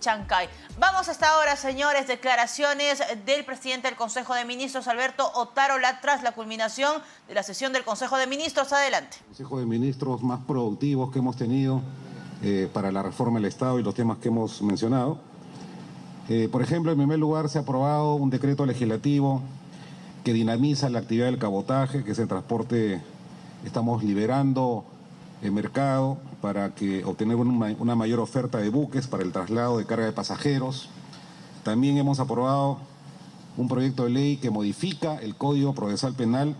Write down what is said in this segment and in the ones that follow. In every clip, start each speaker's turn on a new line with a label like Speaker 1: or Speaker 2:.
Speaker 1: Chancay. Vamos hasta ahora, señores, declaraciones del presidente del Consejo de Ministros, Alberto Otárola, tras la culminación de la sesión del Consejo de Ministros. Adelante.
Speaker 2: Consejo de Ministros más productivos que hemos tenido para la reforma del Estado y los temas que hemos mencionado. Por ejemplo, en primer lugar, se ha aprobado un decreto legislativo que dinamiza la actividad del cabotaje, que es el transporte. Estamos liberando el mercado para obtener una mayor oferta de buques para el traslado de carga de pasajeros. También hemos aprobado un proyecto de ley que modifica el Código Procesal Penal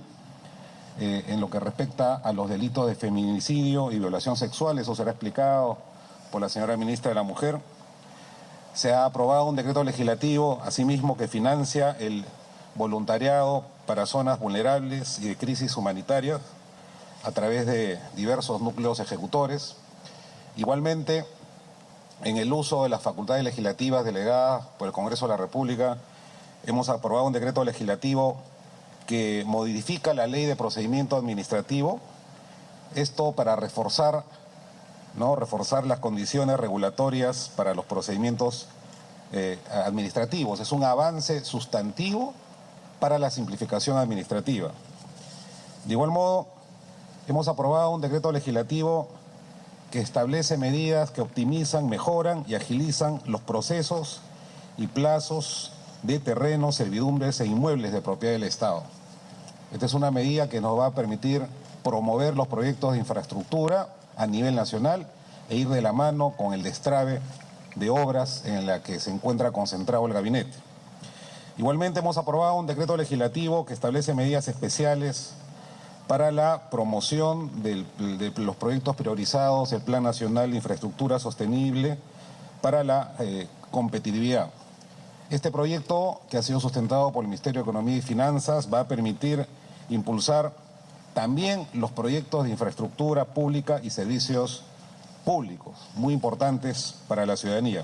Speaker 2: en lo que respecta a los delitos de feminicidio y violación sexual. Eso será explicado por la señora ministra de la Mujer. Se ha aprobado un decreto legislativo, asimismo, que financia el voluntariado para zonas vulnerables y de crisis humanitarias a través de diversos núcleos ejecutores. Igualmente, en el uso de las facultades legislativas delegadas por el Congreso de la República, hemos aprobado un decreto legislativo que modifica la Ley de Procedimiento Administrativo, esto para reforzar las condiciones regulatorias para los procedimientos administrativos. Es un avance sustantivo para la simplificación administrativa. De igual modo, hemos aprobado un decreto legislativo que establece medidas que optimizan, mejoran y agilizan los procesos y plazos de terrenos, servidumbres e inmuebles de propiedad del Estado. Esta es una medida que nos va a permitir promover los proyectos de infraestructura a nivel nacional e ir de la mano con el destrave de obras en la que se encuentra concentrado el gabinete. Igualmente hemos aprobado un decreto legislativo que establece medidas especiales para la promoción de los proyectos priorizados, el Plan Nacional de Infraestructura Sostenible para la competitividad. Este proyecto, que ha sido sustentado por el Ministerio de Economía y Finanzas, va a permitir impulsar también los proyectos de infraestructura pública y servicios públicos, muy importantes para la ciudadanía.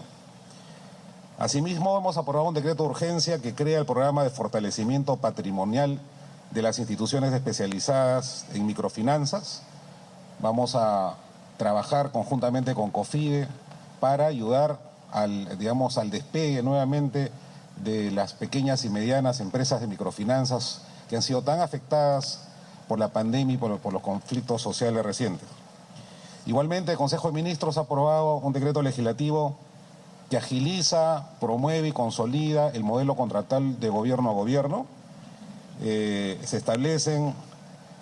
Speaker 2: Asimismo, hemos aprobado un decreto de urgencia que crea el programa de fortalecimiento patrimonial de las instituciones especializadas en microfinanzas. Vamos a trabajar conjuntamente con COFIDE para ayudar al despegue nuevamente de las pequeñas y medianas empresas de microfinanzas que han sido tan afectadas por la pandemia y por los conflictos sociales recientes. Igualmente, el Consejo de Ministros ha aprobado un decreto legislativo que agiliza, promueve y consolida el modelo contractual de gobierno a gobierno. Se establecen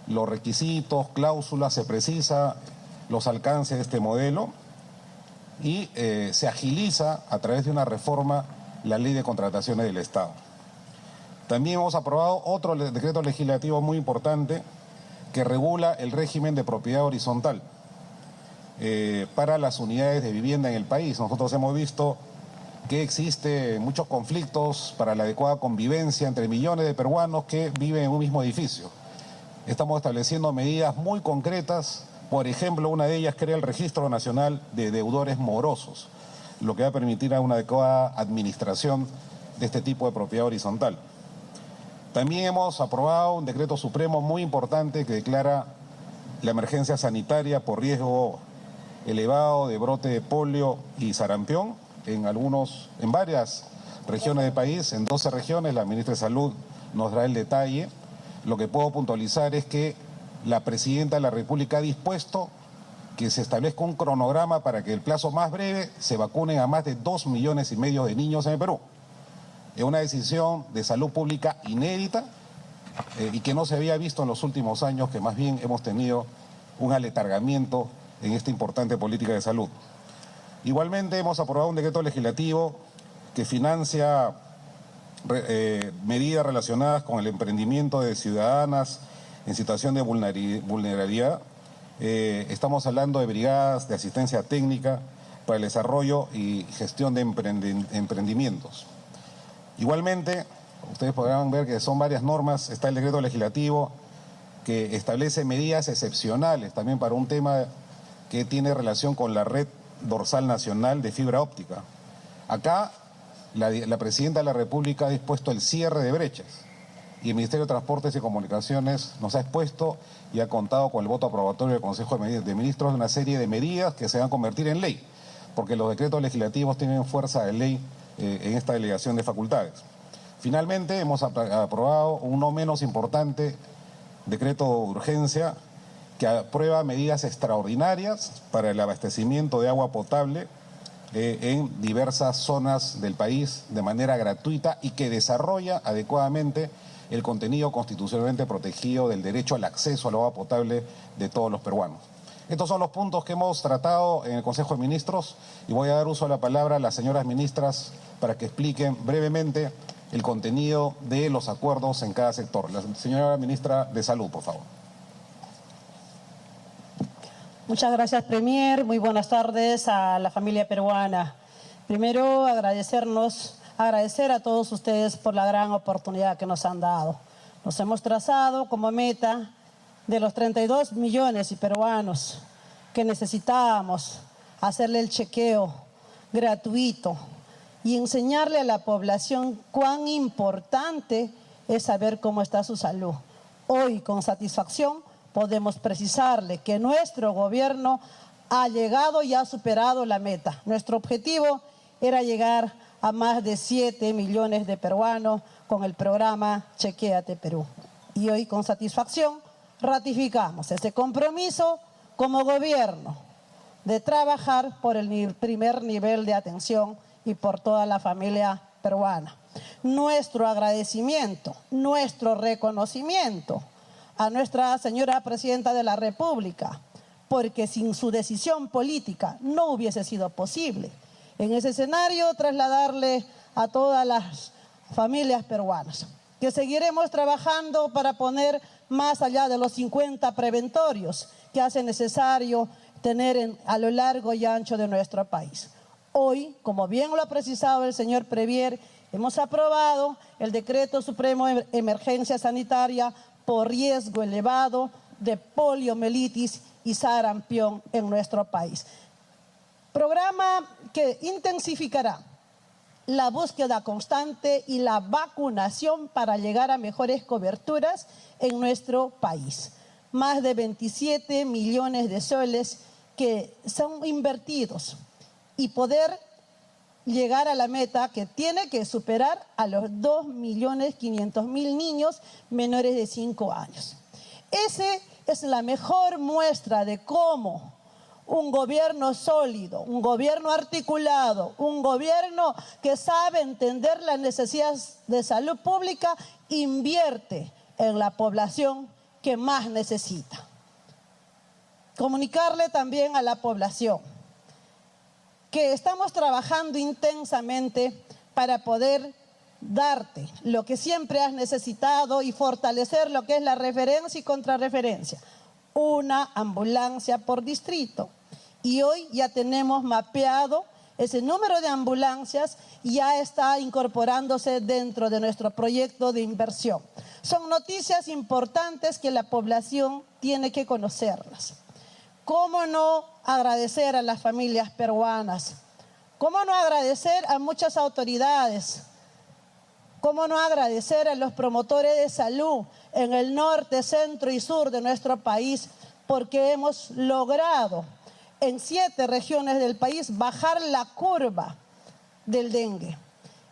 Speaker 2: los requisitos, cláusulas, se precisa los alcances de este modelo y se agiliza a través de una reforma la ley de contrataciones del Estado. También hemos aprobado otro decreto legislativo muy importante que regula el régimen de propiedad horizontal para las unidades de vivienda en el país. Nosotros hemos visto que existen muchos conflictos para la adecuada convivencia entre millones de peruanos que viven en un mismo edificio. Estamos estableciendo medidas muy concretas. Por ejemplo, una de ellas crea el Registro Nacional de Deudores Morosos, lo que va a permitir una adecuada administración de este tipo de propiedad horizontal. También hemos aprobado un decreto supremo muy importante que declara la emergencia sanitaria por riesgo elevado de brote de polio y sarampión en varias regiones del país, en 12 regiones. La ministra de Salud nos dará el detalle. Lo que puedo puntualizar es que la Presidenta de la República ha dispuesto que se establezca un cronograma para que el plazo más breve se vacunen a más de 2,5 millones de niños en el Perú. Es una decisión de salud pública inédita y que no se había visto en los últimos años, que más bien hemos tenido un aletargamiento en esta importante política de salud. Igualmente hemos aprobado un decreto legislativo que financia medidas relacionadas con el emprendimiento de ciudadanas en situación de vulnerabilidad. Estamos hablando de brigadas de asistencia técnica para el desarrollo y gestión de emprendimientos. Igualmente, ustedes podrán ver que son varias normas. Está el decreto legislativo que establece medidas excepcionales también para un tema que tiene relación con la red dorsal nacional de fibra óptica. Acá la Presidenta de la República ha dispuesto el cierre de brechas y el Ministerio de Transportes y Comunicaciones nos ha expuesto y ha contado con el voto aprobatorio del Consejo de Ministros de una serie de medidas que se van a convertir en ley. porque los decretos legislativos tienen fuerza de ley en esta delegación de facultades. Finalmente, hemos aprobado un no menos importante decreto de urgencia que aprueba medidas extraordinarias para el abastecimiento de agua potable en diversas zonas del país de manera gratuita y que desarrolla adecuadamente el contenido constitucionalmente protegido del derecho al acceso al agua potable de todos los peruanos. Estos son los puntos que hemos tratado en el Consejo de Ministros y voy a dar uso a la palabra a las señoras ministras para que expliquen brevemente el contenido de los acuerdos en cada sector. La señora ministra de Salud, por favor.
Speaker 3: Muchas gracias, Premier. Muy buenas tardes a la familia peruana. Primero, agradecer a todos ustedes por la gran oportunidad que nos han dado. Nos hemos trazado como meta de los 32 millones de peruanos que necesitábamos hacerle el chequeo gratuito y enseñarle a la población cuán importante es saber cómo está su salud. Hoy, con satisfacción, podemos precisarle que nuestro gobierno ha llegado y ha superado la meta. Nuestro objetivo era llegar a más de 7 millones de peruanos con el programa Chequéate Perú. Y hoy, con satisfacción, ratificamos ese compromiso como gobierno de trabajar por el primer nivel de atención y por toda la familia peruana. Nuestro agradecimiento, nuestro reconocimiento a nuestra señora Presidenta de la República, porque sin su decisión política no hubiese sido posible en ese escenario trasladarle a todas las familias peruanas que seguiremos trabajando para poner más allá de los 50 preventorios que hace necesario tener a lo largo y ancho de nuestro país. Hoy, como bien lo ha precisado el señor Premier, hemos aprobado el Decreto Supremo de Emergencia Sanitaria por riesgo elevado de poliomielitis y sarampión en nuestro país. Programa que intensificará la búsqueda constante y la vacunación para llegar a mejores coberturas en nuestro país. Más de 27 millones de soles que son invertidos y poder llegar a la meta que tiene que superar a los 2.500.000 niños menores de 5 años. Esa es la mejor muestra de cómo un gobierno sólido, un gobierno articulado, un gobierno que sabe entender las necesidades de salud pública, invierte en la población que más necesita. Comunicarle también a la población que estamos trabajando intensamente para poder darte lo que siempre has necesitado y fortalecer lo que es la referencia y contrarreferencia. Una ambulancia por distrito. Y hoy ya tenemos mapeado ese número de ambulancias y ya está incorporándose dentro de nuestro proyecto de inversión. Son noticias importantes que la población tiene que conocerlas. ¿Cómo no agradecer a las familias peruanas? ¿Cómo no agradecer a muchas autoridades? ¿Cómo no agradecer a los promotores de salud en el norte, centro y sur de nuestro país? Porque hemos logrado en 7 regiones del país bajar la curva del dengue.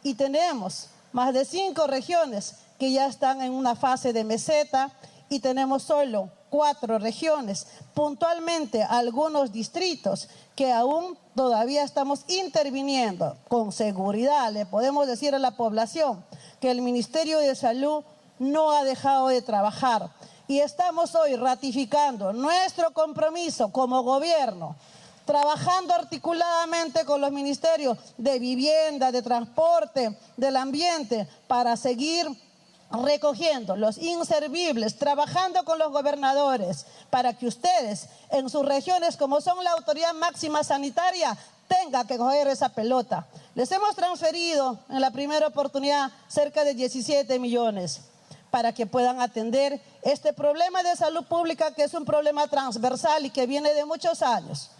Speaker 3: Y tenemos más de 5 regiones que ya están en una fase de meseta y tenemos solo 4 regiones, puntualmente algunos distritos que aún todavía estamos interviniendo. Con seguridad le podemos decir a la población que el Ministerio de Salud no ha dejado de trabajar y estamos hoy ratificando nuestro compromiso como gobierno, trabajando articuladamente con los ministerios de Vivienda, de Transporte, del Ambiente, para seguir recogiendo los inservibles, trabajando con los gobernadores para que ustedes en sus regiones, como son la autoridad máxima sanitaria, tengan que coger esa pelota. Les hemos transferido en la primera oportunidad cerca de 17 millones para que puedan atender este problema de salud pública, que es un problema transversal y que viene de muchos años.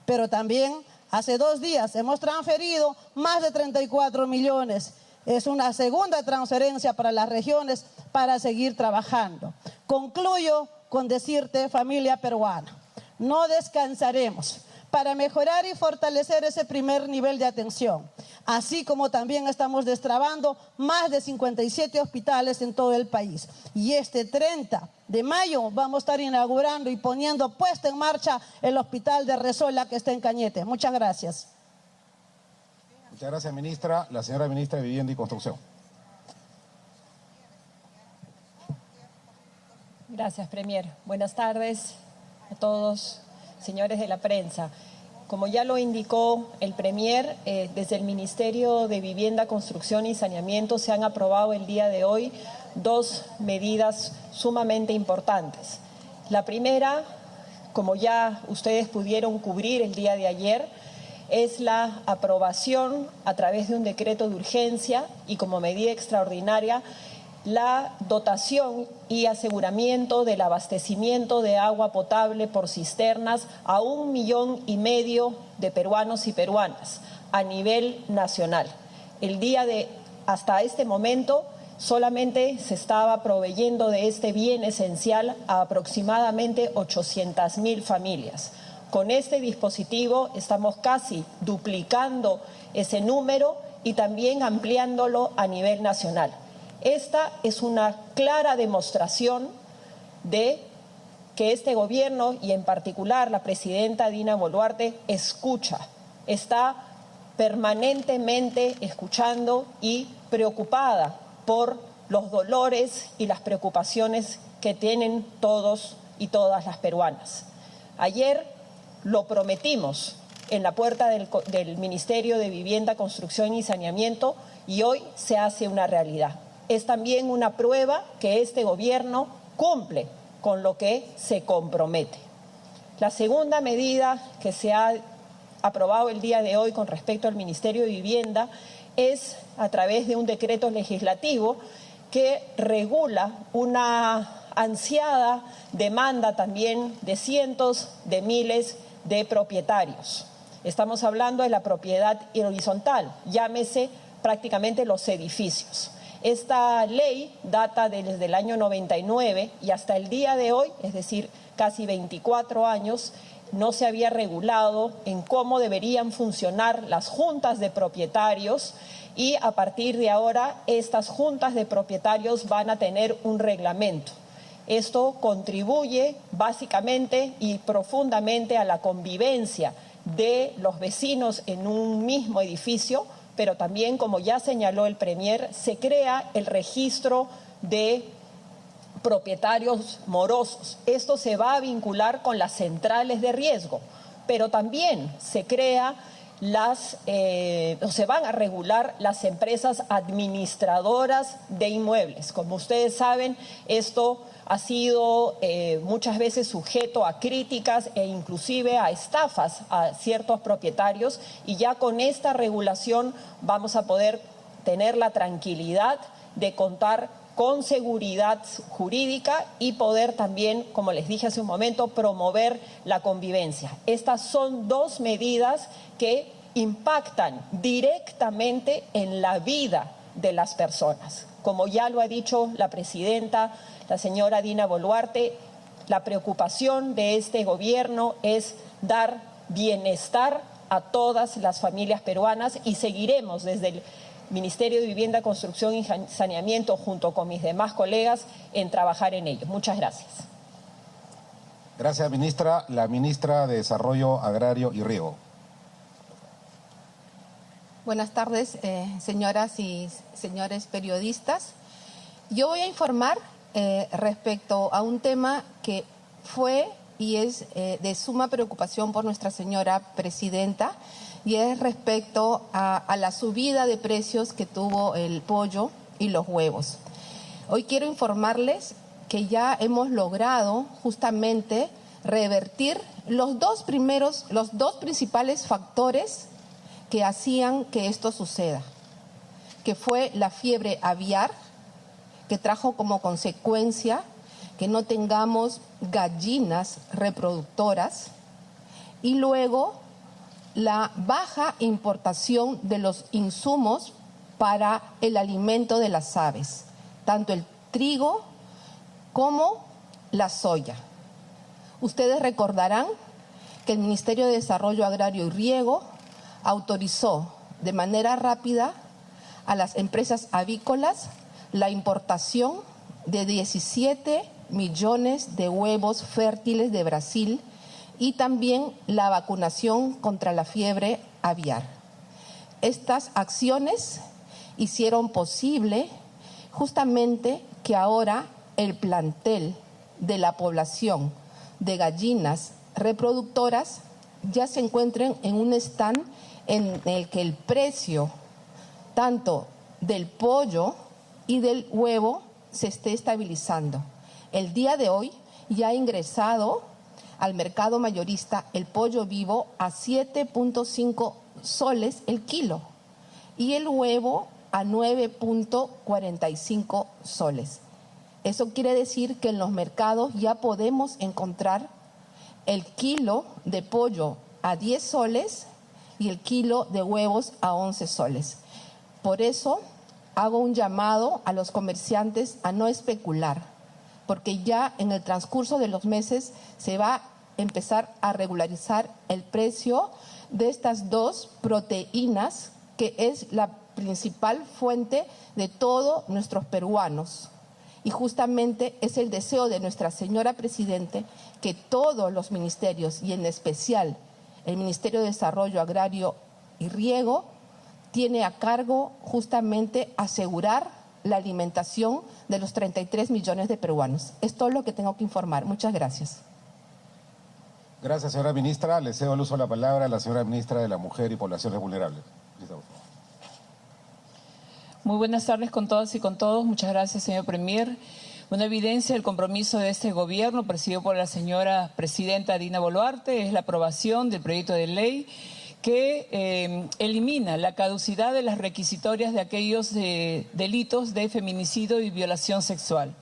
Speaker 3: Pero también hace 2 días hemos transferido más de 34 millones. Es una segunda transferencia para las regiones para seguir trabajando. Concluyo con decirte, familia peruana, no descansaremos para mejorar y fortalecer ese primer nivel de atención. Así como también estamos destrabando más de 57 hospitales en todo el país. Y este 30 de mayo vamos a estar inaugurando y puesta en marcha el hospital de Resola que está en Cañete. Muchas gracias.
Speaker 2: Muchas gracias, ministra. La señora ministra de Vivienda y Construcción.
Speaker 4: Gracias, Premier. Buenas tardes a todos, señores de la prensa. Como ya lo indicó el Premier, desde el Ministerio de Vivienda, Construcción y Saneamiento se han aprobado el día de hoy dos medidas sumamente importantes. La primera, como ya ustedes pudieron cubrir el día de ayer, es la aprobación a través de un decreto de urgencia y como medida extraordinaria la dotación y aseguramiento del abastecimiento de agua potable por cisternas a 1,5 millones de peruanos y peruanas a nivel nacional. Hasta este momento solamente se estaba proveyendo de este bien esencial a aproximadamente 800.000 familias. Con este dispositivo estamos casi duplicando ese número y también ampliándolo a nivel nacional. Esta es una clara demostración de que este gobierno y en particular la presidenta Dina Boluarte está permanentemente escuchando y preocupada por los dolores y las preocupaciones que tienen todos y todas las peruanas. Ayer lo prometimos en la puerta del Ministerio de Vivienda, Construcción y Saneamiento y hoy se hace una realidad. Es también una prueba que este gobierno cumple con lo que se compromete. La segunda medida que se ha aprobado el día de hoy con respecto al Ministerio de Vivienda es a través de un decreto legislativo que regula una ansiada demanda también de cientos de miles de propietarios. Estamos hablando de la propiedad horizontal, llámese prácticamente los edificios. Esta ley data desde el año 99 y hasta el día de hoy, es decir, casi 24 años, no se había regulado en cómo deberían funcionar las juntas de propietarios y a partir de ahora estas juntas de propietarios van a tener un reglamento. Esto contribuye básicamente y profundamente a la convivencia de los vecinos en un mismo edificio, pero también, como ya señaló el Premier, se crea el registro de propietarios morosos. Esto se va a vincular con las centrales de riesgo, pero también se van a regular las empresas administradoras de inmuebles. Como ustedes saben, esto ha sido muchas veces sujeto a críticas e inclusive a estafas a ciertos propietarios y ya con esta regulación vamos a poder tener la tranquilidad de contar con seguridad jurídica y poder también, como les dije hace un momento, promover la convivencia. Estas son dos medidas que impactan directamente en la vida de las personas. Como ya lo ha dicho la presidenta, la señora Dina Boluarte, la preocupación de este gobierno es dar bienestar a todas las familias peruanas y seguiremos desde el Ministerio de Vivienda, Construcción y Saneamiento junto con mis demás colegas en trabajar en ello. Muchas gracias.
Speaker 2: Gracias, ministra. La ministra de Desarrollo Agrario y Riego.
Speaker 5: Buenas tardes, señoras y señores periodistas. Yo voy a informar respecto a un tema que fue y es de suma preocupación por nuestra señora presidenta y es respecto a la subida de precios que tuvo el pollo y los huevos. Hoy quiero informarles que ya hemos logrado justamente revertir los dos principales factores que hacían que esto suceda, que fue la fiebre aviar, que trajo como consecuencia que no tengamos gallinas reproductoras, y luego la baja importación de los insumos para el alimento de las aves, tanto el trigo como la soya. Ustedes recordarán que el Ministerio de Desarrollo Agrario y Riego autorizó de manera rápida a las empresas avícolas la importación de 17 millones de huevos fértiles de Brasil y también la vacunación contra la fiebre aviar. Estas acciones hicieron posible justamente que ahora el plantel de la población de gallinas reproductoras ya se encuentren en un stand en el que el precio tanto del pollo y del huevo se esté estabilizando. El día de hoy ya ha ingresado al mercado mayorista el pollo vivo a 7.5 soles el kilo y el huevo a 9.45 soles. Eso quiere decir que en los mercados ya podemos encontrar el kilo de pollo a 10 soles y el kilo de huevos a 11 soles. Por eso hago un llamado a los comerciantes a no especular, porque ya en el transcurso de los meses se va a empezar a regularizar el precio de estas dos proteínas, que es la principal fuente de todos nuestros peruanos. Y justamente es el deseo de nuestra señora Presidente que todos los ministerios, y en especial el Ministerio de Desarrollo Agrario y Riego, tiene a cargo justamente asegurar la alimentación de los 33 millones de peruanos. Es todo lo que tengo que informar. Muchas gracias.
Speaker 2: Gracias, señora ministra. Le cedo el uso de la palabra a la señora ministra de la Mujer y Poblaciones Vulnerables.
Speaker 6: Muy buenas tardes con todas y con todos. Muchas gracias, señor Premier. Una evidencia del compromiso de este gobierno, presidido por la señora presidenta Dina Boluarte, es la aprobación del proyecto de ley que elimina la caducidad de las requisitorias de aquellos delitos de feminicidio y violación sexual.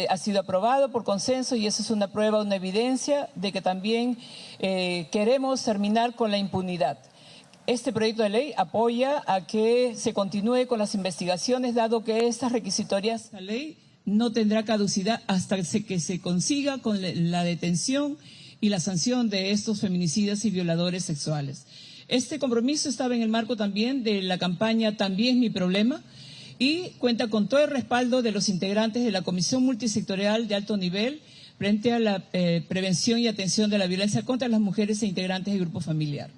Speaker 6: Ha sido aprobado por consenso y eso es una prueba, una evidencia de que también queremos terminar con la impunidad. Este proyecto de ley apoya a que se continúe con las investigaciones, dado que estas requisitorias, la ley no tendrá caducidad hasta que se consiga con la detención y la sanción de estos feminicidas y violadores sexuales. Este compromiso estaba en el marco también de la campaña También mi problema y cuenta con todo el respaldo de los integrantes de la Comisión Multisectorial de Alto Nivel frente a la prevención y atención de la violencia contra las mujeres e integrantes del grupo familiar.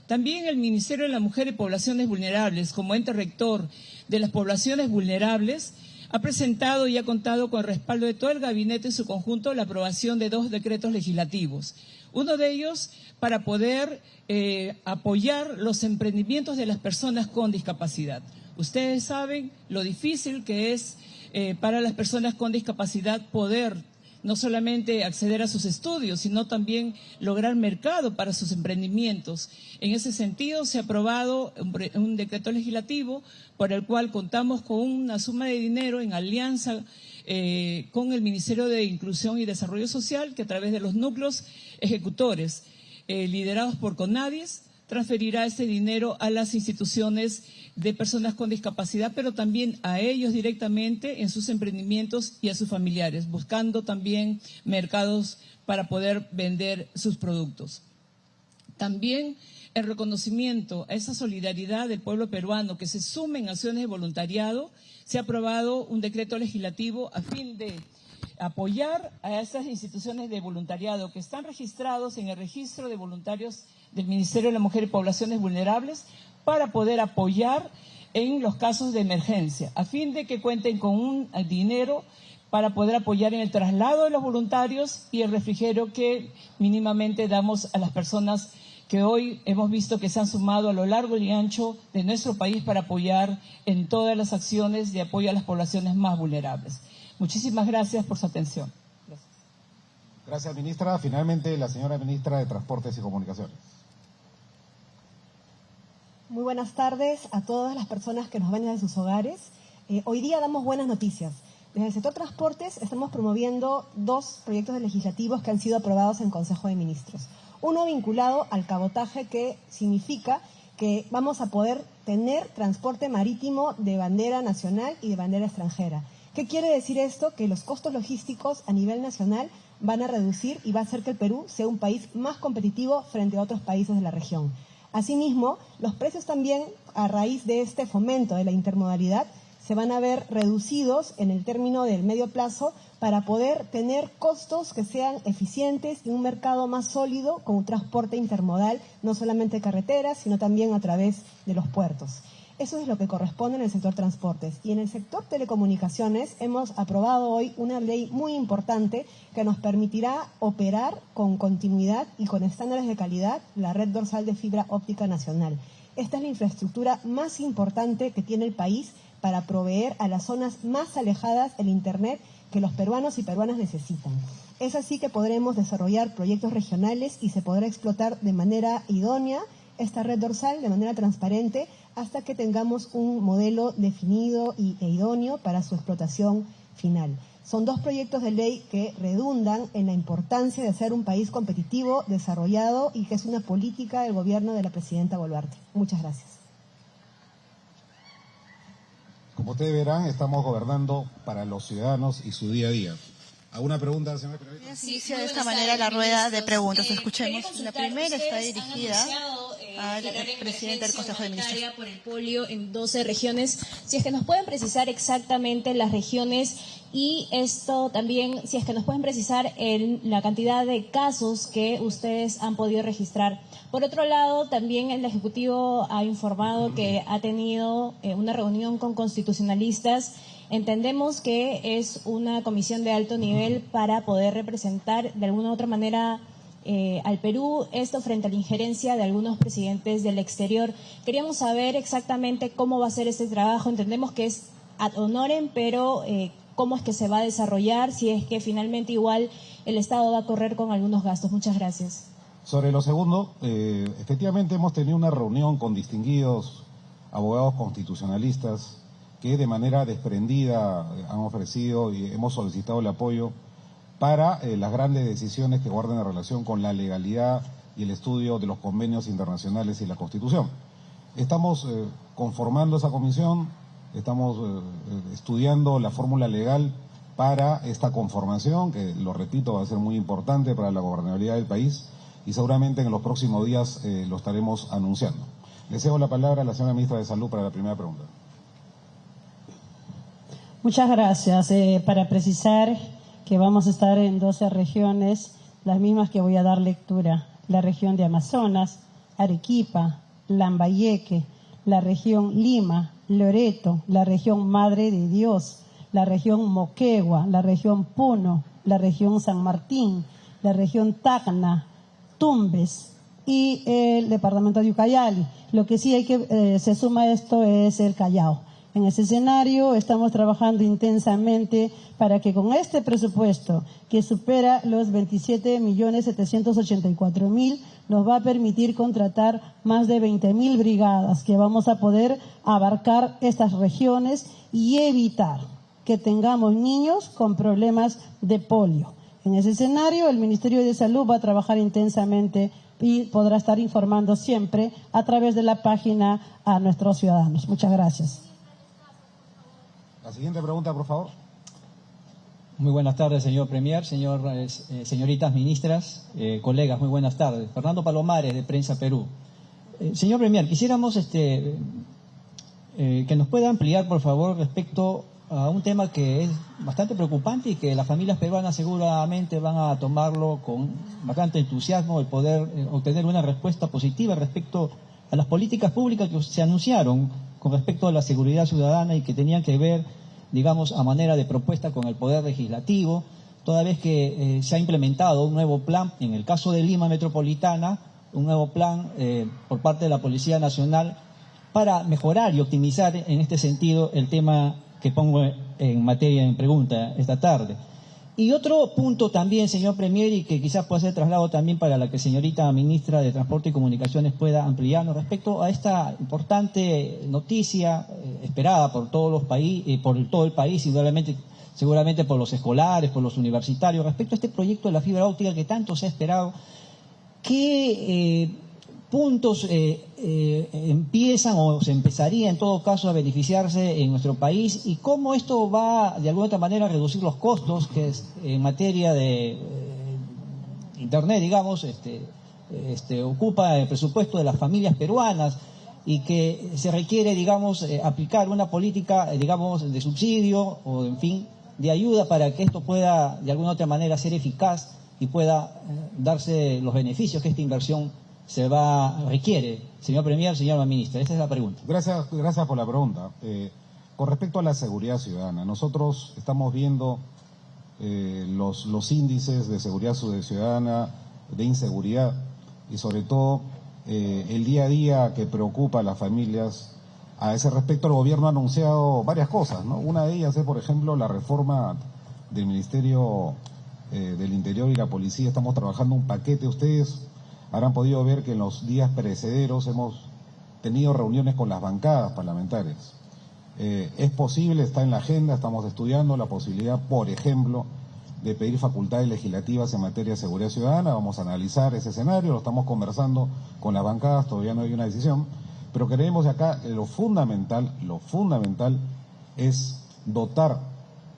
Speaker 6: También el Ministerio de la Mujer y Poblaciones Vulnerables, como ente rector de las poblaciones vulnerables, ha presentado y ha contado con el respaldo de todo el gabinete en su conjunto la aprobación de 2 decretos legislativos. Uno de ellos para poder apoyar los emprendimientos de las personas con discapacidad. Ustedes saben lo difícil que es para las personas con discapacidad poder no solamente acceder a sus estudios, sino también lograr mercado para sus emprendimientos. En ese sentido, se ha aprobado un decreto legislativo por el cual contamos con una suma de dinero en alianza con el Ministerio de Inclusión y Desarrollo Social, que a través de los núcleos ejecutores liderados por CONADIS, transferirá ese dinero a las instituciones de personas con discapacidad, pero también a ellos directamente en sus emprendimientos y a sus familiares, buscando también mercados para poder vender sus productos. También en reconocimiento a esa solidaridad del pueblo peruano que se suma en acciones de voluntariado, se ha aprobado un decreto legislativo a fin de apoyar a esas instituciones de voluntariado que están registrados en el registro de voluntarios del Ministerio de la Mujer y Poblaciones Vulnerables para poder apoyar en los casos de emergencia, a fin de que cuenten con un dinero para poder apoyar en el traslado de los voluntarios y el refrigerio que mínimamente damos a las personas que hoy hemos visto que se han sumado a lo largo y ancho de nuestro país para apoyar en todas las acciones de apoyo a las poblaciones más vulnerables. Muchísimas gracias por su atención. Gracias.
Speaker 2: Gracias, ministra. Finalmente, la señora ministra de Transportes y Comunicaciones.
Speaker 7: Muy buenas tardes a todas las personas que nos ven desde sus hogares. Hoy día damos buenas noticias. Desde el sector transportes estamos promoviendo 2 proyectos legislativos que han sido aprobados en Consejo de Ministros. Uno vinculado al cabotaje, que significa que vamos a poder tener transporte marítimo de bandera nacional y de bandera extranjera. ¿Qué quiere decir esto? Que los costos logísticos a nivel nacional van a reducir y va a hacer que el Perú sea un país más competitivo frente a otros países de la región. Asimismo, los precios también, a raíz de este fomento de la intermodalidad, se van a ver reducidos en el término del medio plazo para poder tener costos que sean eficientes y un mercado más sólido con un transporte intermodal, no solamente carreteras, sino también a través de los puertos. Eso es lo que corresponde en el sector transportes. Y en el sector telecomunicaciones hemos aprobado hoy una ley muy importante que nos permitirá operar con continuidad y con estándares de calidad la red dorsal de fibra óptica nacional. Esta es la infraestructura más importante que tiene el país para proveer a las zonas más alejadas el Internet que los peruanos y peruanas necesitan. Es así que podremos desarrollar proyectos regionales y se podrá explotar de manera idónea esta red dorsal de manera transparente hasta que tengamos un modelo definido e idóneo para su explotación final. Son dos proyectos de ley que redundan en la importancia de ser un país competitivo, desarrollado y que es una política del gobierno de la presidenta Boluarte. Muchas gracias.
Speaker 2: Como ustedes verán, estamos gobernando para los ciudadanos y su día a día. ¿Alguna pregunta, señora periodista?
Speaker 8: Sí, de esta manera la rueda de preguntas. Escuchemos. La primera está dirigida al presidente del Consejo de Ministros.
Speaker 9: Por el polio en 12 regiones. Si es que nos pueden precisar exactamente las regiones y esto también, si es que nos pueden precisar la cantidad de casos que ustedes han podido registrar. Por otro lado, también el Ejecutivo ha informado que ha tenido una reunión con constitucionalistas. Entendemos que es una comisión de alto nivel para poder representar de alguna u otra manera al Perú, esto frente a la injerencia de algunos presidentes del exterior. Queríamos saber exactamente cómo va a ser este trabajo. Entendemos que es ad honorem, pero cómo es que se va a desarrollar, si es que finalmente igual el Estado va a correr con algunos gastos. Muchas gracias.
Speaker 2: Sobre lo segundo, efectivamente hemos tenido una reunión con distinguidos abogados constitucionalistas que de manera desprendida han ofrecido y hemos solicitado el apoyo para las grandes decisiones que guardan en relación con la legalidad y el estudio de los convenios internacionales y la Constitución. Estamos conformando esa comisión, estamos estudiando la fórmula legal para esta conformación, que lo repito va a ser muy importante para la gobernabilidad del país y seguramente en los próximos días lo estaremos anunciando. Le cedo la palabra a la señora ministra de Salud para la primera pregunta.
Speaker 3: Muchas gracias. Para precisar que vamos a estar en 12 regiones, las mismas que voy a dar lectura. La región de Amazonas, Arequipa, Lambayeque, la región Lima, Loreto, la región Madre de Dios, la región Moquegua, la región Puno, la región San Martín, la región Tacna, Tumbes y el departamento de Ucayali. Lo que sí hay que se suma a esto es el Callao. En ese escenario estamos trabajando intensamente para que con este presupuesto que supera los 27.784.000 nos va a permitir contratar más de 20.000 brigadas que vamos a poder abarcar estas regiones y evitar que tengamos niños con problemas de polio. En ese escenario el Ministerio de Salud va a trabajar intensamente y podrá estar informando siempre a través de la página a nuestros ciudadanos. Muchas gracias.
Speaker 2: La siguiente pregunta, por favor.
Speaker 10: Muy buenas tardes, señor Premier, señoritas ministras, colegas, muy buenas tardes. Fernando Palomares, de Prensa Perú. Señor Premier, quisiéramos que nos pueda ampliar, por favor, respecto a un tema que es bastante preocupante y que las familias peruanas seguramente van a tomarlo con bastante entusiasmo, el poder obtener una respuesta positiva respecto a las políticas públicas que se anunciaron con respecto a la seguridad ciudadana y que tenían que ver, digamos, a manera de propuesta con el Poder Legislativo, toda vez que se ha implementado un nuevo plan, en el caso de Lima Metropolitana, un nuevo plan por parte de la Policía Nacional para mejorar y optimizar en este sentido el tema que pongo en materia en pregunta esta tarde. Y otro punto también, señor Premier, y que quizás pueda ser traslado también para la que señorita ministra de Transporte y Comunicaciones pueda ampliarnos respecto a esta importante noticia esperada por todos los países, por todo el país, seguramente por los escolares, por los universitarios, respecto a este proyecto de la fibra óptica que tanto se ha esperado. ¿Qué puntos empiezan o se empezaría en todo caso a beneficiarse en nuestro país y cómo esto va de alguna otra manera a reducir los costos que es en materia de Internet, digamos, ocupa el presupuesto de las familias peruanas y que se requiere, digamos, aplicar una política, digamos, de subsidio o, en fin, de ayuda para que esto pueda, de alguna otra manera, ser eficaz y pueda darse los beneficios que esta inversión requiere. Señor Premier, señora ministra, esta es la pregunta.
Speaker 2: Gracias por la pregunta. Con respecto a la seguridad ciudadana, nosotros estamos viendo los índices de seguridad ciudadana, de inseguridad y sobre todo el día a día que preocupa a las familias. A ese respecto el gobierno ha anunciado varias cosas, ¿no? Una de ellas es, por ejemplo, la reforma del Ministerio del Interior y la Policía. Estamos trabajando un paquete. Ustedes habrán podido ver que en los días precederos hemos tenido reuniones con las bancadas parlamentarias. Es posible, está en la agenda, estamos estudiando la posibilidad, por ejemplo, de pedir facultades legislativas en materia de seguridad ciudadana. Vamos a analizar ese escenario, lo estamos conversando con las bancadas, todavía no hay una decisión, pero creemos que acá lo fundamental es dotar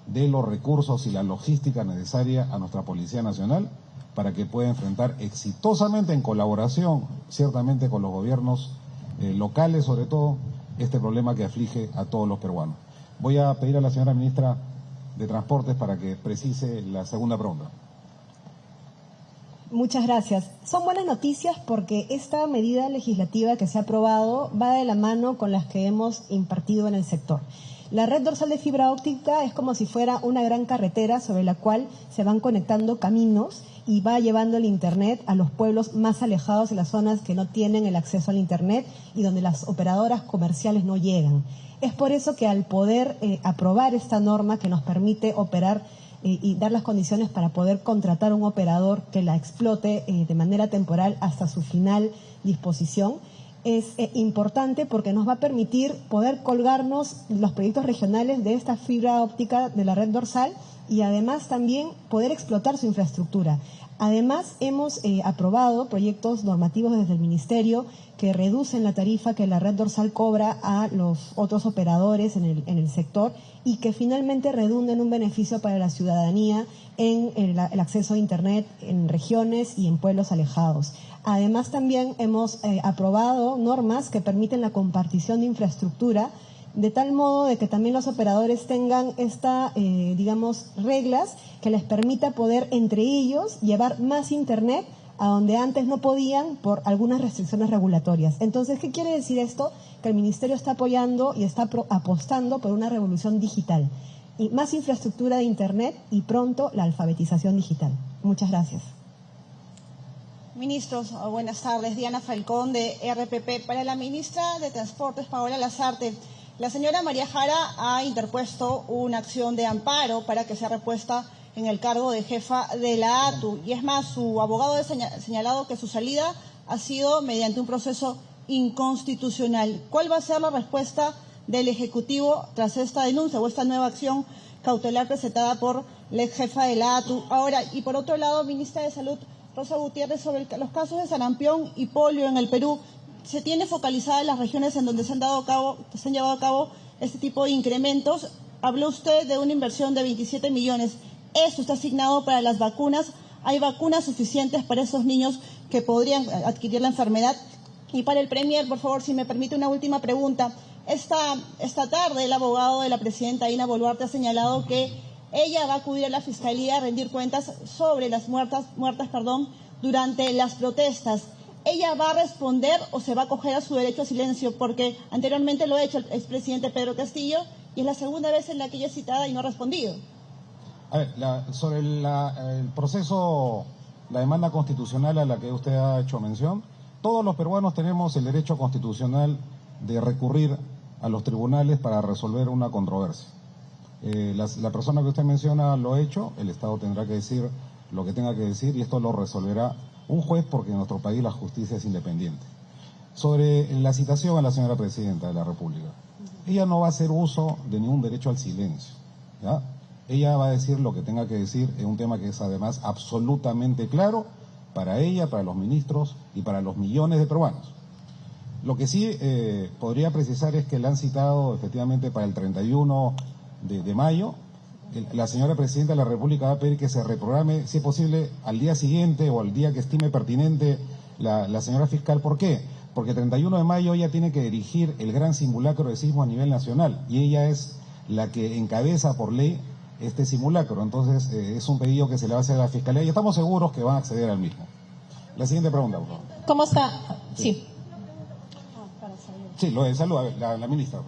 Speaker 2: de los recursos y la logística necesaria a nuestra Policía Nacional para que pueda enfrentar exitosamente, en colaboración ciertamente con los gobiernos locales sobre todo, este problema que aflige a todos los peruanos. Voy a pedir a la señora ministra de Transportes para que precise la segunda pregunta.
Speaker 7: Muchas gracias. Son buenas noticias porque esta medida legislativa que se ha aprobado va de la mano con las que hemos impartido en el sector. La red dorsal de fibra óptica es como si fuera una gran carretera sobre la cual se van conectando caminos y va llevando el Internet a los pueblos más alejados de las zonas que no tienen el acceso al Internet y donde las operadoras comerciales no llegan. Es por eso que al poder aprobar esta norma que nos permite operar y dar las condiciones para poder contratar un operador que la explote de manera temporal hasta su final disposición, es importante porque nos va a permitir poder colgarnos los proyectos regionales de esta fibra óptica de la red dorsal y además también poder explotar su infraestructura. Además, hemos aprobado proyectos normativos desde el Ministerio que reducen la tarifa que la red dorsal cobra a los otros operadores en el sector y que finalmente redunden un beneficio para la ciudadanía en el acceso a Internet en regiones y en pueblos alejados. Además, también hemos aprobado normas que permiten la compartición de infraestructura de tal modo de que también los operadores tengan reglas que les permita poder entre ellos llevar más Internet a donde antes no podían por algunas restricciones regulatorias. Entonces, ¿qué quiere decir esto? Que el Ministerio está apoyando y está apostando por una revolución digital. Y más infraestructura de Internet y pronto la alfabetización digital. Muchas gracias.
Speaker 11: Ministros, buenas tardes. Diana Falcón de RPP. Para la ministra de Transportes, Paola Lazarte, la señora María Jara ha interpuesto una acción de amparo para que sea repuesta en el cargo de jefa de la ATU. Y es más, su abogado ha señalado que su salida ha sido mediante un proceso inconstitucional. ¿Cuál va a ser la respuesta del Ejecutivo tras esta denuncia o esta nueva acción cautelar presentada por la ex jefa de la ATU? Ahora, y por otro lado, ministra de Salud, Rosa Gutiérrez, sobre los casos de sarampión y polio en el Perú, ¿se tiene focalizada las regiones en donde se han llevado a cabo este tipo de incrementos? Habló usted de una inversión de 27 millones. Esto está asignado para las vacunas. ¿Hay vacunas suficientes para esos niños que podrían adquirir la enfermedad? Y para el Premier, por favor, si me permite una última pregunta. Esta tarde el abogado de la presidenta Dina Boluarte ha señalado que ella va a acudir a la Fiscalía a rendir cuentas sobre las muertas durante las protestas. ¿Ella va a responder o se va a acoger a su derecho a silencio? Porque anteriormente lo ha hecho el expresidente Pedro Castillo y es la segunda vez en la que ella es citada y no ha respondido.
Speaker 2: A ver, sobre el proceso, la demanda constitucional a la que usted ha hecho mención, todos los peruanos tenemos el derecho constitucional de recurrir a los tribunales para resolver una controversia. La persona que usted menciona lo ha hecho, el Estado tendrá que decir lo que tenga que decir y esto lo resolverá un juez porque en nuestro país la justicia es independiente. Sobre la citación a la señora Presidenta de la República, ella no va a hacer uso de ningún derecho al silencio, ¿ya? Ella va a decir lo que tenga que decir en un tema que es además absolutamente claro para ella, para los ministros y para los millones de peruanos. Lo que sí podría precisar es que la han citado efectivamente para el 31 de mayo. la señora Presidenta de la República va a pedir que se reprograme, si es posible, al día siguiente o al día que estime pertinente la señora fiscal. ¿Por qué? Porque el 31 de mayo ella tiene que dirigir el gran simulacro de sismo a nivel nacional y ella es la que encabeza por ley este simulacro. Entonces es un pedido que se le va a hacer a la Fiscalía y estamos seguros que van a acceder al mismo. La siguiente pregunta, por favor.
Speaker 12: ¿Cómo está? Sí.
Speaker 2: Sí, lo de salud, a ver, la ministra.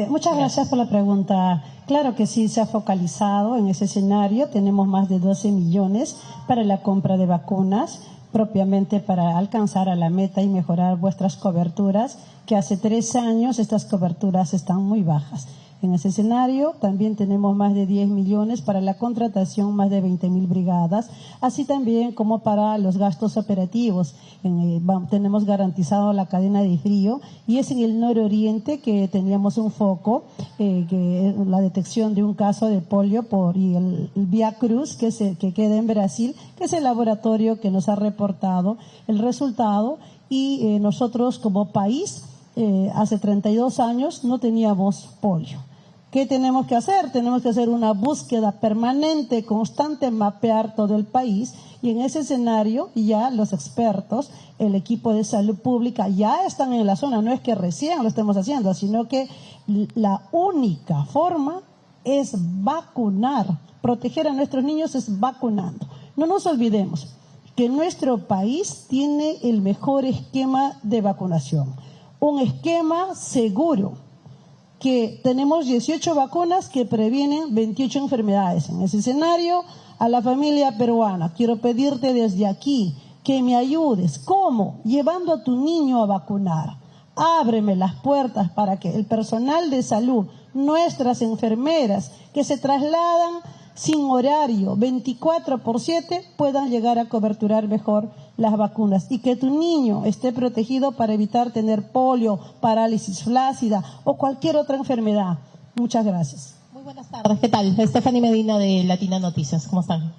Speaker 3: Muchas gracias por la pregunta. Claro que sí, se ha focalizado en ese escenario. Tenemos más de 12 millones para la compra de vacunas, propiamente para alcanzar a la meta y mejorar vuestras coberturas, que hace 3 años estas coberturas están muy bajas. En ese escenario también tenemos más de 10 millones para la contratación, más de 20.000 brigadas, así también como para los gastos operativos. Tenemos garantizado la cadena de frío y es en el nororiente que teníamos un foco, que la detección de un caso de polio y el Via Cruz que queda en Brasil, que es el laboratorio que nos ha reportado el resultado y nosotros como país hace 32 años no teníamos polio. ¿Qué tenemos que hacer? Tenemos que hacer una búsqueda permanente, constante, mapear todo el país y en ese escenario ya los expertos, el equipo de salud pública ya están en la zona, no es que recién lo estemos haciendo, sino que la única forma es vacunar, proteger a nuestros niños es vacunando. No nos olvidemos que nuestro país tiene el mejor esquema de vacunación, un esquema seguro, que tenemos 18 vacunas que previenen 28 enfermedades. En ese escenario, a la familia peruana, quiero pedirte desde aquí que me ayudes. ¿Cómo? Llevando a tu niño a vacunar. Ábreme las puertas para que el personal de salud, nuestras enfermeras, que se trasladan sin horario, 24/7, puedan llegar a coberturar mejor las vacunas y que tu niño esté protegido para evitar tener polio, parálisis flácida o cualquier otra enfermedad. Muchas gracias.
Speaker 12: Muy buenas tardes, ¿qué tal? Stephanie Medina de Latina Noticias, ¿cómo están?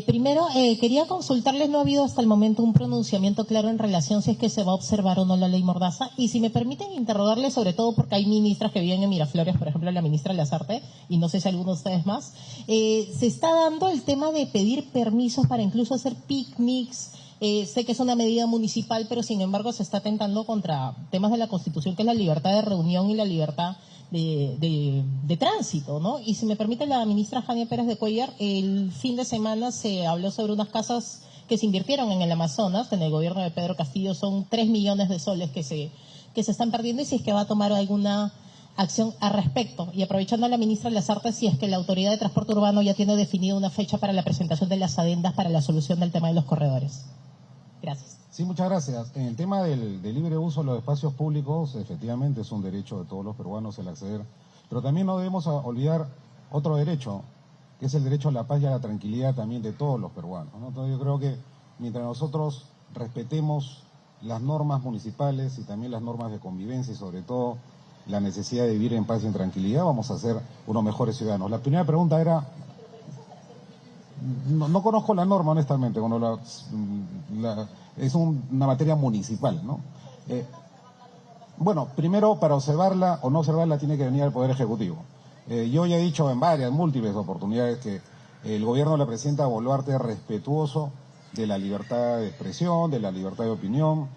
Speaker 12: Primero, quería consultarles, no ha habido hasta el momento un pronunciamiento claro en relación si es que se va a observar o no la ley Mordaza, y si me permiten interrogarles sobre todo porque hay ministras que viven en Miraflores, por ejemplo la ministra Lazarte, y no sé si alguno de ustedes más, se está dando el tema de pedir permisos para incluso hacer picnics. Sé que es una medida municipal, pero sin embargo se está atentando contra temas de la Constitución, que es la libertad de reunión y la libertad de tránsito, ¿no? Y si me permite la ministra Jania Pérez de Cuellar, el fin de semana se habló sobre unas casas que se invirtieron en el Amazonas, en el gobierno de Pedro Castillo, son 3 millones de soles que se están perdiendo, y si es que va a tomar alguna acción al respecto. Y aprovechando a la ministra Lazarte, si es que la Autoridad de Transporte Urbano ya tiene definida una fecha para la presentación de las adendas para la solución del tema de los corredores. Gracias.
Speaker 2: Sí, muchas gracias. En el tema del libre uso de los espacios públicos, efectivamente es un derecho de todos los peruanos el acceder, pero también no debemos olvidar otro derecho, que es el derecho a la paz y a la tranquilidad también de todos los peruanos, ¿no? Entonces yo creo que mientras nosotros respetemos las normas municipales y también las normas de convivencia y sobre todo la necesidad de vivir en paz y en tranquilidad, vamos a ser unos mejores ciudadanos. La primera pregunta era... No conozco la norma, honestamente, es una materia municipal, ¿no? Bueno, primero, para observarla o no observarla tiene que venir el Poder Ejecutivo. Yo ya he dicho en múltiples oportunidades que el gobierno de la presidenta Boluarte es respetuoso de la libertad de expresión, de la libertad de opinión.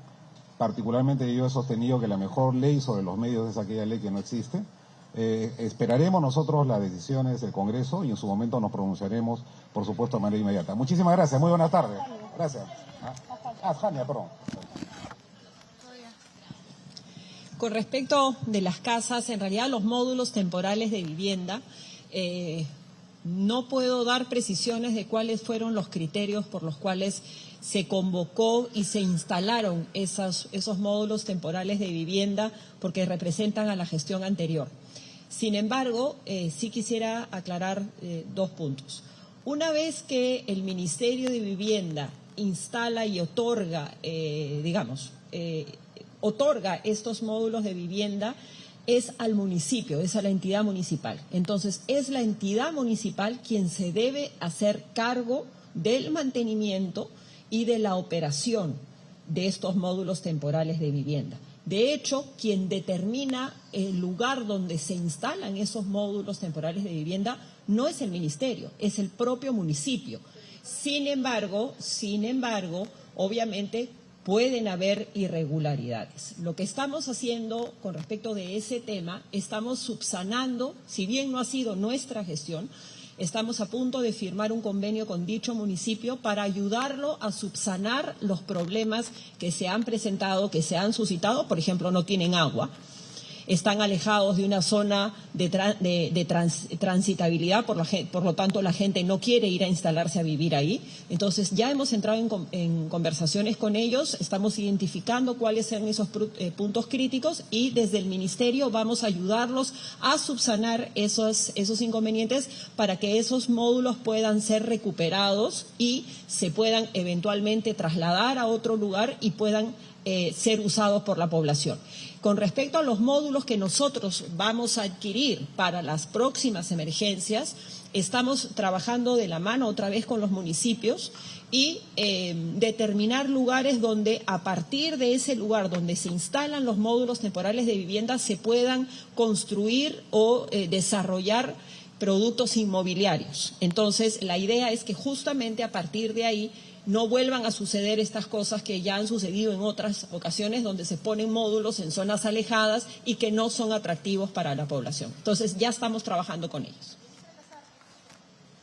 Speaker 2: Particularmente yo he sostenido que la mejor ley sobre los medios es aquella ley que no existe. Esperaremos nosotros las decisiones del Congreso y en su momento nos pronunciaremos, por supuesto, de manera inmediata. Muchísimas gracias, muy buenas tardes. Gracias. Jania, perdón.
Speaker 4: Con respecto de las casas, en realidad los módulos temporales de vivienda, no puedo dar precisiones de cuáles fueron los criterios por los cuales se convocó y se instalaron esos módulos temporales de vivienda, porque representan a la gestión anterior. Sin embargo, sí quisiera aclarar 2 puntos. Una vez que el Ministerio de Vivienda instala y otorga, otorga estos módulos de vivienda, es al municipio, es a la entidad municipal. Entonces, es la entidad municipal quien se debe hacer cargo del mantenimiento y de la operación de estos módulos temporales de vivienda. De hecho, quien determina el lugar donde se instalan esos módulos temporales de vivienda no es el ministerio, es el propio municipio. Sin embargo, obviamente pueden haber irregularidades. Lo que estamos haciendo con respecto de ese tema, estamos subsanando, si bien no ha sido nuestra gestión, estamos a punto de firmar un convenio con dicho municipio para ayudarlo a subsanar los problemas que se han presentado, que se han suscitado. Por ejemplo, no tienen agua, están alejados de una zona de transitabilidad, por lo tanto la gente no quiere ir a instalarse a vivir ahí. Entonces ya hemos entrado en conversaciones con ellos, estamos identificando cuáles son esos puntos críticos y desde el ministerio vamos a ayudarlos a subsanar esos inconvenientes para que esos módulos puedan ser recuperados y se puedan eventualmente trasladar a otro lugar y puedan ser usados por la población. Con respecto a los módulos que nosotros vamos a adquirir para las próximas emergencias, estamos trabajando de la mano otra vez con los municipios y determinar lugares donde a partir de ese lugar donde se instalan los módulos temporales de vivienda se puedan construir o desarrollar productos inmobiliarios. Entonces, la idea es que justamente a partir de ahí no vuelvan a suceder estas cosas que ya han sucedido en otras ocasiones donde se ponen módulos en zonas alejadas y que no son atractivos para la población. Entonces ya estamos trabajando con ellos.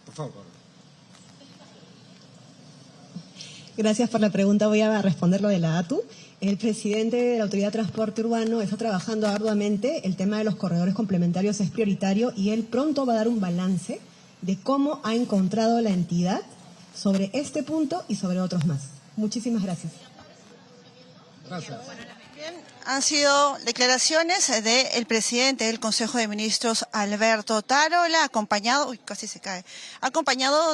Speaker 2: Por favor.
Speaker 7: Gracias por la pregunta. Voy a responder lo de la ATU. El presidente de la Autoridad de Transporte Urbano está trabajando arduamente. El tema de los corredores complementarios es prioritario y él pronto va a dar un balance de cómo ha encontrado la entidad sobre este punto y sobre otros más. Muchísimas gracias.
Speaker 2: Gracias.
Speaker 8: Bien, han sido declaraciones del presidente del Consejo de Ministros, Alberto Otárola, acompañado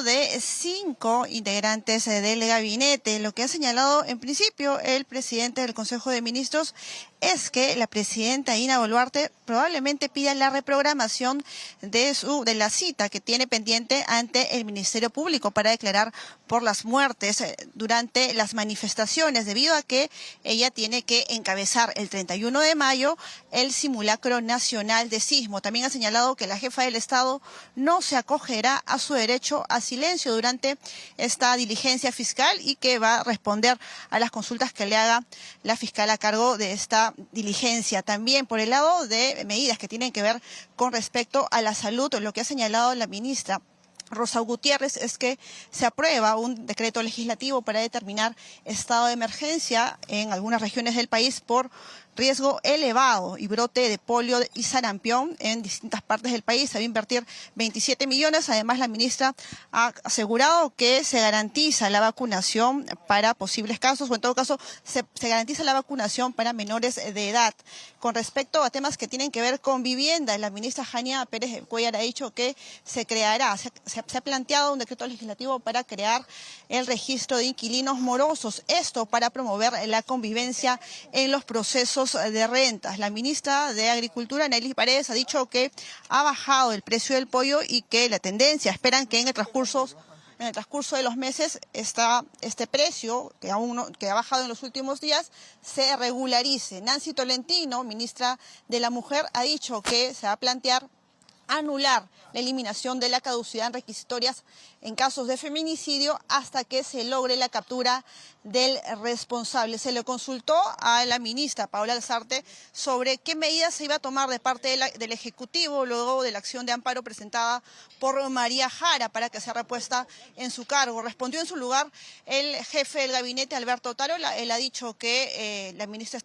Speaker 8: de 5 integrantes del gabinete. Lo que ha señalado en principio el presidente del Consejo de Ministros es que la presidenta Dina Boluarte probablemente pida la reprogramación de la cita que tiene pendiente ante el Ministerio Público para declarar por las muertes durante las manifestaciones, debido a que ella tiene que encabezar el 31 de mayo el simulacro nacional de sismo. También ha señalado que la jefa del Estado no se acogerá a su derecho a silencio durante esta diligencia fiscal y que va a responder a las consultas que le haga la fiscal a cargo de esta diligencia. También por el lado de medidas que tienen que ver con respecto a la salud, lo que ha señalado la ministra Rosa Gutiérrez es que se aprueba un decreto legislativo para determinar estado de emergencia en algunas regiones del país por riesgo elevado y brote de polio y sarampión en distintas partes del país. Se va a invertir 27 millones. Además, la ministra ha asegurado que se garantiza la vacunación para posibles casos, o en todo caso, se garantiza la vacunación para menores de edad. Con respecto a temas que tienen que ver con vivienda, la ministra Jania Pérez Cuellar ha dicho que se creará, se ha planteado un decreto legislativo para crear el registro de inquilinos morosos. Esto para promover la convivencia en los procesos de rentas. La ministra de Agricultura, Nelly Paredes, ha dicho que ha bajado el precio del pollo y que la tendencia, esperan que en el transcurso de los meses este precio, que ha bajado en los últimos días, se regularice. Nancy Tolentino, ministra de la Mujer, ha dicho que se va a plantear anular la eliminación de la caducidad en requisitorias en casos de feminicidio hasta que se logre la captura del responsable. Se le consultó a la ministra Paola Alzarte sobre qué medidas se iba a tomar de parte del Ejecutivo luego de la acción de amparo presentada por María Jara para que sea repuesta en su cargo. Respondió en su lugar el jefe del gabinete, Alberto Otárola. Él ha dicho que la ministra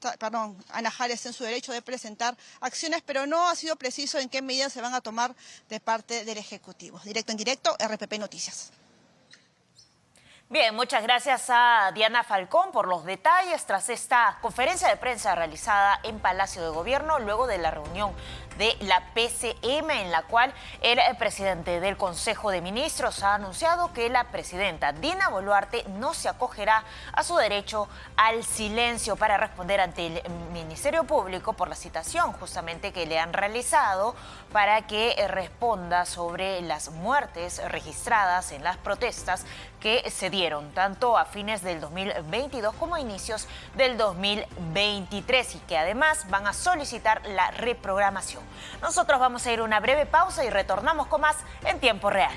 Speaker 8: Ana Jara está en su derecho de presentar acciones, pero no ha sido preciso en qué medidas se van a tomar de parte del Ejecutivo. Directo en directo, RPP Noticias.
Speaker 1: Bien, muchas gracias a Diana Falcón por los detalles tras esta conferencia de prensa realizada en Palacio de Gobierno luego de la reunión de la PCM, en la cual el presidente del Consejo de Ministros ha anunciado que la presidenta Dina Boluarte no se acogerá a su derecho al silencio para responder ante el Ministerio Público por la citación justamente que le han realizado para que responda sobre las muertes registradas en las protestas que se dieron pidieron, tanto a fines del 2022 como a inicios del 2023, y que además van a solicitar la reprogramación. Nosotros vamos a ir a una breve pausa y retornamos con más en tiempo real.